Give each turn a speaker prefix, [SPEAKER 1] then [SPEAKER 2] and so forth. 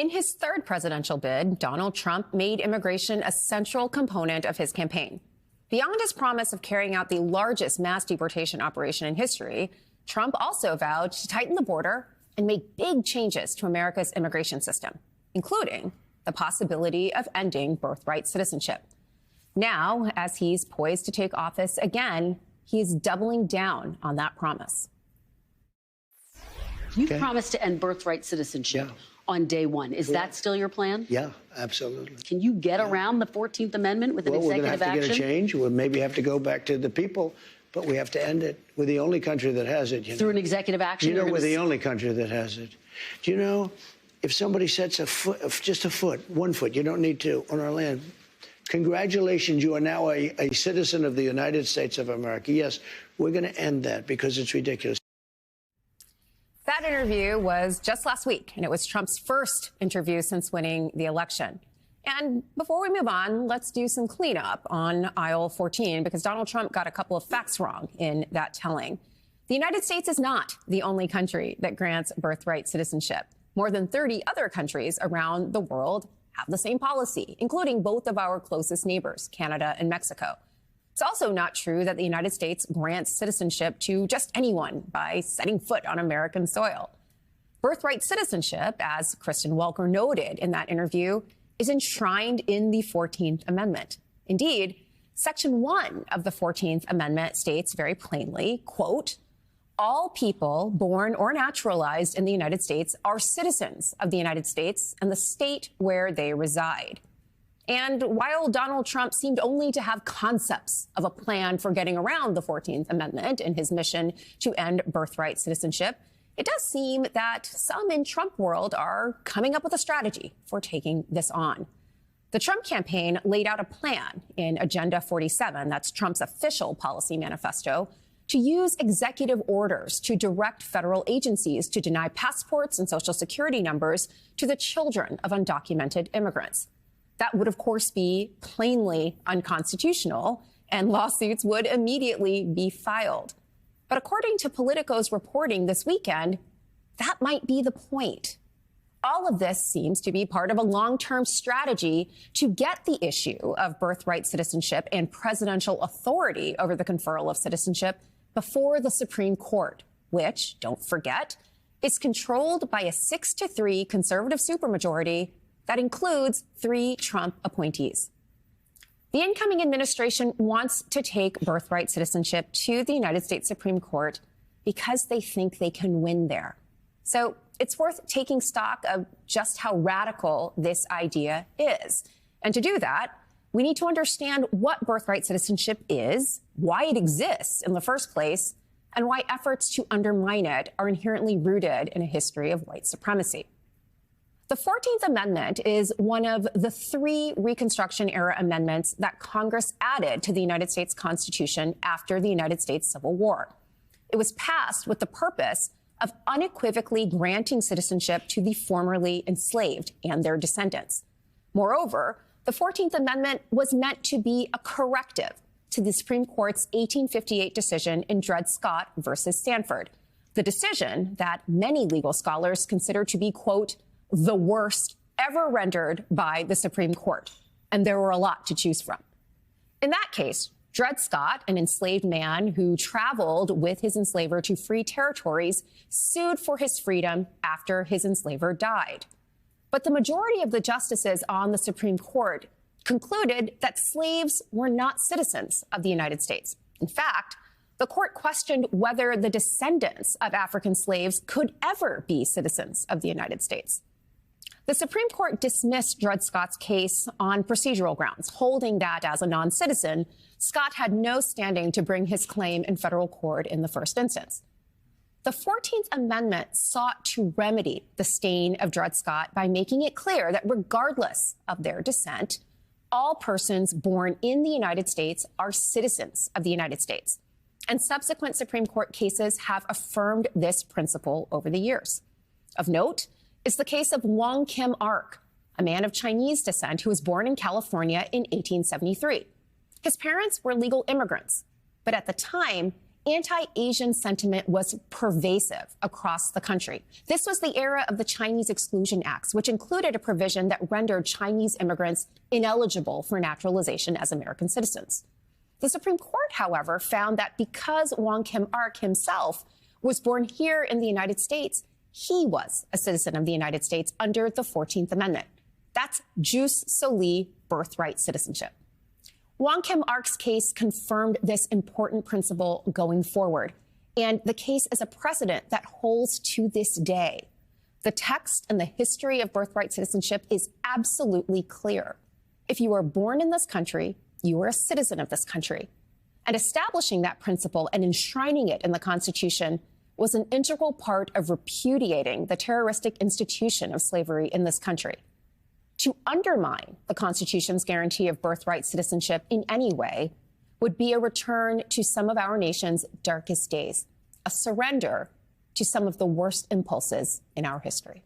[SPEAKER 1] In his third presidential bid, Donald Trump made immigration a central component of his campaign. Beyond his promise of carrying out the largest mass deportation operation in history, Trump also vowed to tighten the border and make big changes to America's immigration system, including the possibility of ending birthright citizenship. Now, as he's poised to take office again, he's doubling down on that promise.
[SPEAKER 2] You promised to end birthright citizenship on day one. Is that still your plan?
[SPEAKER 3] Yeah, absolutely.
[SPEAKER 2] Can you get around the 14th Amendment with an executive action?
[SPEAKER 3] We're going to have to get a change. We'll maybe have to go back to the people, but we have to end it. We're the only country that has it.
[SPEAKER 2] Through an executive action?
[SPEAKER 3] We're the only country that has it. Do you know, if somebody sets a foot, just a foot, 1 foot, you don't need two, on our land, congratulations, you are now a citizen of the United States of America. Yes, we're going to end that because it's ridiculous.
[SPEAKER 1] That interview was just last week, and it was Trump's first interview since winning the election. And before we move on, let's do some cleanup on aisle 14, because Donald Trump got a couple of facts wrong in that telling. The United States is not the only country that grants birthright citizenship. More than 30 other countries around the world have the same policy, including both of our closest neighbors, Canada and Mexico. It's also not true that the United States grants citizenship to just anyone by setting foot on American soil. Birthright citizenship, as Kristen Welker noted in that interview, is enshrined in the 14th Amendment. Indeed, Section 1 of the 14th Amendment states very plainly, quote, all people born or naturalized in the United States are citizens of the United States and the state where they reside. And while Donald Trump seemed only to have concepts of a plan for getting around the 14th Amendment in his mission to end birthright citizenship, it does seem that some in Trump world are coming up with a strategy for taking this on. The Trump campaign laid out a plan in Agenda 47, that's Trump's official policy manifesto, to use executive orders to direct federal agencies to deny passports and Social Security numbers to the children of undocumented immigrants. That would, of course, be plainly unconstitutional, and lawsuits would immediately be filed. But according to Politico's reporting this weekend, that might be the point. All of this seems to be part of a long-term strategy to get the issue of birthright citizenship and presidential authority over the conferral of citizenship before the Supreme Court, which, don't forget, is controlled by a 6-3 conservative supermajority that includes 3 Trump appointees. The incoming administration wants to take birthright citizenship to the United States Supreme Court because they think they can win there. So it's worth taking stock of just how radical this idea is. And to do that, we need to understand what birthright citizenship is, why it exists in the first place, and why efforts to undermine it are inherently rooted in a history of white supremacy. The 14th Amendment is one of the 3 Reconstruction-era amendments that Congress added to the United States Constitution after the United States Civil War. It was passed with the purpose of unequivocally granting citizenship to the formerly enslaved and their descendants. Moreover, the 14th Amendment was meant to be a corrective to the Supreme Court's 1858 decision in Dred Scott versus Stanford, the decision that many legal scholars consider to be, quote, the worst ever rendered by the Supreme Court. And there were a lot to choose from. In that case, Dred Scott, an enslaved man who traveled with his enslaver to free territories, sued for his freedom after his enslaver died. But the majority of the justices on the Supreme Court concluded that slaves were not citizens of the United States. In fact, the court questioned whether the descendants of African slaves could ever be citizens of the United States. The Supreme Court dismissed Dred Scott's case on procedural grounds, holding that as a non-citizen, Scott had no standing to bring his claim in federal court in the first instance. The 14th Amendment sought to remedy the stain of Dred Scott by making it clear that regardless of their descent, all persons born in the United States are citizens of the United States. And subsequent Supreme Court cases have affirmed this principle over the years. Of note is the case of Wong Kim Ark, a man of Chinese descent who was born in California in 1873. His parents were legal immigrants, but at the time, anti-Asian sentiment was pervasive across the country. This was the era of the Chinese Exclusion Acts, which included a provision that rendered Chinese immigrants ineligible for naturalization as American citizens. The Supreme Court, however, found that because Wong Kim Ark himself was born here in the United States, he was a citizen of the United States under the 14th Amendment. That's jus soli, birthright citizenship. Wong Kim Ark's case confirmed this important principle going forward, and the case is a precedent that holds to this day. The text and the history of birthright citizenship is absolutely clear. If you are born in this country, you are a citizen of this country. And establishing that principle and enshrining it in the Constitution was an integral part of repudiating the terroristic institution of slavery in this country. To undermine the Constitution's guarantee of birthright citizenship in any way would be a return to some of our nation's darkest days, a surrender to some of the worst impulses in our history.